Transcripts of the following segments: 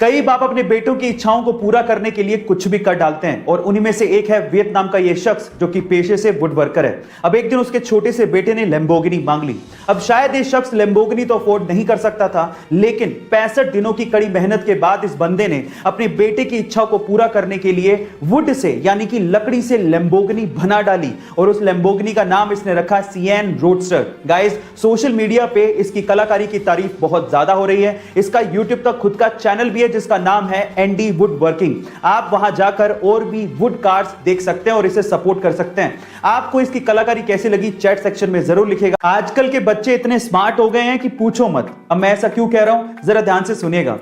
कई बाप अपने बेटों की इच्छाओं को पूरा करने के लिए कुछ भी कर डालते हैं और उन्हीं में से एक है वियतनाम का यह शख्स जो कि पेशे से वुड वर्कर है। अब एक दिन उसके छोटे से बेटे ने लैम्बोर्गिनी मांग ली। अब शायद ये शख्स लैम्बोर्गिनी तो अफोर्ड नहीं कर सकता था, लेकिन 65 दिनों की कड़ी मेहनत के बाद इस बंदे ने अपने बेटे की इच्छा को पूरा करने के लिए वुड से यानी कि लकड़ी से लैम्बोर्गिनी बना डाली और उस लैम्बोर्गिनी का नाम इसने रखा सिएन रोडस्टर। गाइस, सोशल मीडिया पे इसकी कलाकारी की तारीफ बहुत ज्यादा हो रही है। इसका यूट्यूब का खुद का चैनल भी है जिसका नाम है एंडी वुड वर्किंग। आप वहां जाकर और भी वुड कार्स देख सकते हैं और इसे सपोर्ट कर सकते हैं। आपको इसकी कलाकारी कैसी लगी चैट सेक्शन में जरूर लिखेगा। आजकल के बच्चे इतने स्मार्ट हो गए हैं कि पूछो मत। अब मैं ऐसा क्यों कह रहा हूं, जरा ध्यान से सुनिएगा।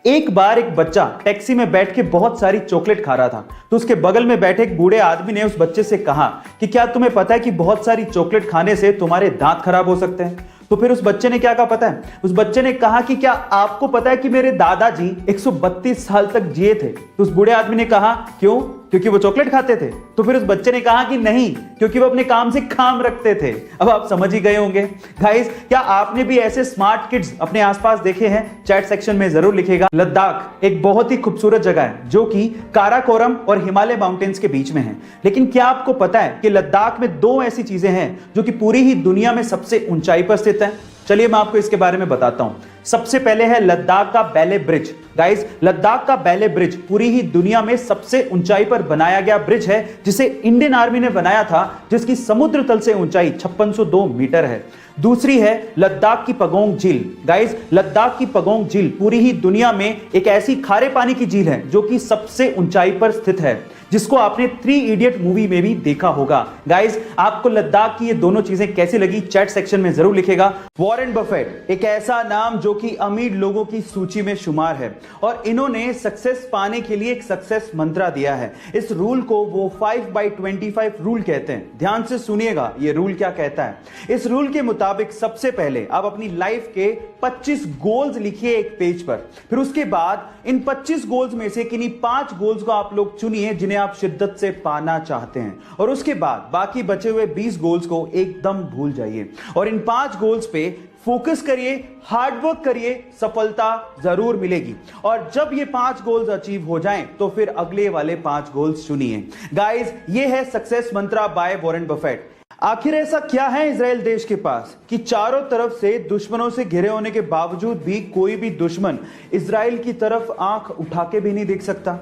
एक बार एक बच्चा टैक्सी में बैठ के बहुत सारी चॉकलेट खा रहा था, तो उसके बगल में बैठे एक बूढ़े आदमी ने उस बच्चे से कहा कि क्या तुम्हें पता है कि बहुत सारी चॉकलेट खाने से तुम्हारे दांत खराब हो सकते हैं। तो फिर उस बच्चे ने क्या कहा पता है? उस बच्चे ने कहा कि क्या आपको पता है कि मेरे दादाजी 132 साल तक जिए थे। तो उस बूढ़े आदमी ने कहा क्यों? क्योंकि वो चॉकलेट खाते थे। तो फिर उस बच्चे ने कहा कि नहीं, क्योंकि वो अपने काम से काम रखते थे। अब आप समझ ही गए होंगे। गाइस, क्या आपने भी ऐसे स्मार्ट किड्स अपने आसपास देखे हैं? चैट सेक्शन में जरूर लिखेगा। लद्दाख एक बहुत ही खूबसूरत जगह है जो कि काराकोरम और हिमालय माउंटेन्स के बीच में है। लेकिन क्या आपको पता है कि लद्दाख में दो ऐसी चीजें हैं जो कि पूरी ही दुनिया में सबसे ऊंचाई पर स्थित है? चलिए मैं आपको इसके बारे में बताता हूं। सबसे पहले है लद्दाख का बैले ब्रिज। गाइस, लद्दाख का बैले ब्रिज पूरी ही दुनिया में सबसे ऊंचाई पर बनाया गया ब्रिज है जिसे इंडियन आर्मी ने बनाया था, जिसकी समुद्र तल से ऊंचाई 5602 मीटर है। दूसरी है लद्दाख की पगोंग झील। गाइस, लद्दाख की पगोंग झील पूरी ही दुनिया में एक ऐसी खारे पानी की झील है जो कि सबसे ऊंचाई पर स्थित है, जिसको आपने 3 इडियट मूवी में भी देखा होगा। गाइस, आपको लद्दाख की ये दोनों चीजें कैसी लगी चैट सेक्शन में जरूर लिखेगा। वॉरेन बफेट एक ऐसा नाम जो कि अमीर लोगों की सूची में शुमार है और इन्होंने सक्सेस पाने के लिए एक सक्सेस मंत्रा दिया है। इस रूल को वो 5/25 रूल कहते हैं। ध्यान से सुनिएगा ये रूल क्या कहता है। इस रूल के मुताबिक सबसे पहले आप अपनी लाइफ के 25 गोल्स लिखिए एक पेज पर। फिर उसके बाद इन 25 गोल्स में से किन्हीं 5 गोल्स को आप लोग चुनिए जिन्हें आप शिद्दत से पाना चाहते हैं, और उसके बाद बाकी बचे हुए 20 गोल्स को एकदम भूल जाइए और इन 5 गोल्स पे फोकस करिए, हार्डवर्क करिए, सफलता जरूर मिलेगी। और जब ये 5 गोल्स अचीव हो जाएं तो फिर अगले वाले 5 गोल्स चुनिए। गाइस, ये है success Mantra by Warren Buffett. आखिर ऐसा क्या है इजराइल देश के पास कि चारों तरफ से दुश्मनों से घिरे होने के बावजूद भी कोई भी दुश्मन इजराइल की तरफ आंख उठा के भी नहीं देख सकता?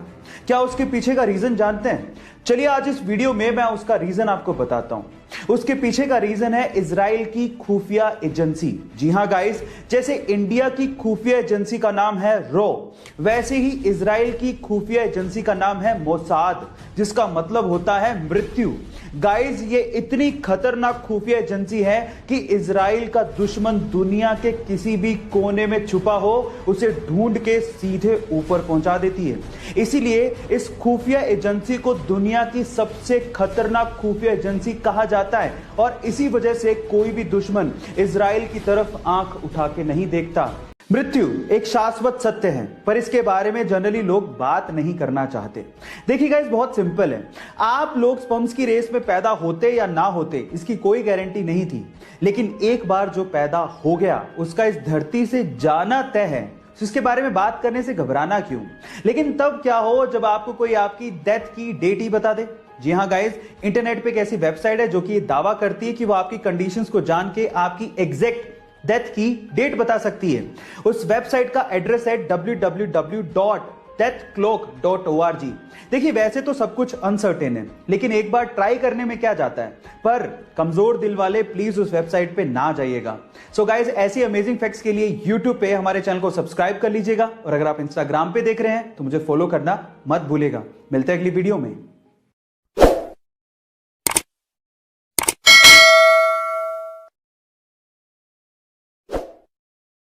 क्या उसके पीछे का रीजन जानते हैं? चलिए आज इस वीडियो में मैं उसका रीजन आपको बताता हूं। उसके पीछे का रीजन है इजराइल की खुफिया एजेंसी। जी हां गाइस, जैसे इंडिया की खुफिया एजेंसी का नाम है रो, वैसे ही इजराइल की खुफिया एजेंसी का नाम है मोसाद, जिसका मतलब होता है मृत्यु। गाइस, ये इतनी खतरनाक खुफिया एजेंसी है कि इजराइल का दुश्मन दुनिया के किसी भी कोने में छुपा हो उसे ढूंढ के सीधे ऊपर पहुंचा देती है। इसीलिए इस खुफिया एजेंसी को दुनिया की सबसे खतरनाक खुफिया एजेंसी कहा जाता है और इसी वजह से कोई भी दुश्मन इजराइल की तरफ आंख उठा के नहीं देखता। मृत्यु एक शाश्वत सत्य है, पर इसके बारे में जनरली लोग बात नहीं करना चाहते। देखिए गाइस, बहुत सिंपल है। आप लोग स्पर्म्स की रेस में पैदा होते या ना होते इसकी कोई गारंटी नहीं थी, लेकिन एक बार जो पैदा हो गया उसका इस धरती से जाना तय है। तो इसके बारे में बात करने से घबराना क्यों? लेकिन तब क्या हो जब आपको कोई आपकी डेथ की डेट ही बता दे। जी हां गाइस, इंटरनेट पे एक ऐसी वेबसाइट है जो कि ये दावा करती है कि वो आपकी कंडीशंस को जान के आपकी एग्जैक्ट डेथ की डेट बता सकती है। उस वेबसाइट का एड्रेस है www.deathclock.org। देखिए, वैसे तो सब कुछ अनसर्टेन है, लेकिन एक बार ट्राई करने में क्या जाता है। पर कमजोर दिल वाले प्लीज उस वेबसाइट पे ना जाइएगा। सो गाइस, ऐसी अमेजिंग फैक्ट्स के लिए यूट्यूब पे हमारे चैनल को सब्सक्राइब कर लीजिएगा और अगर आप इंस्टाग्राम पे देख रहे हैं तो मुझे फॉलो करना मत भूलिएगा। मिलते हैं अगली वीडियो में।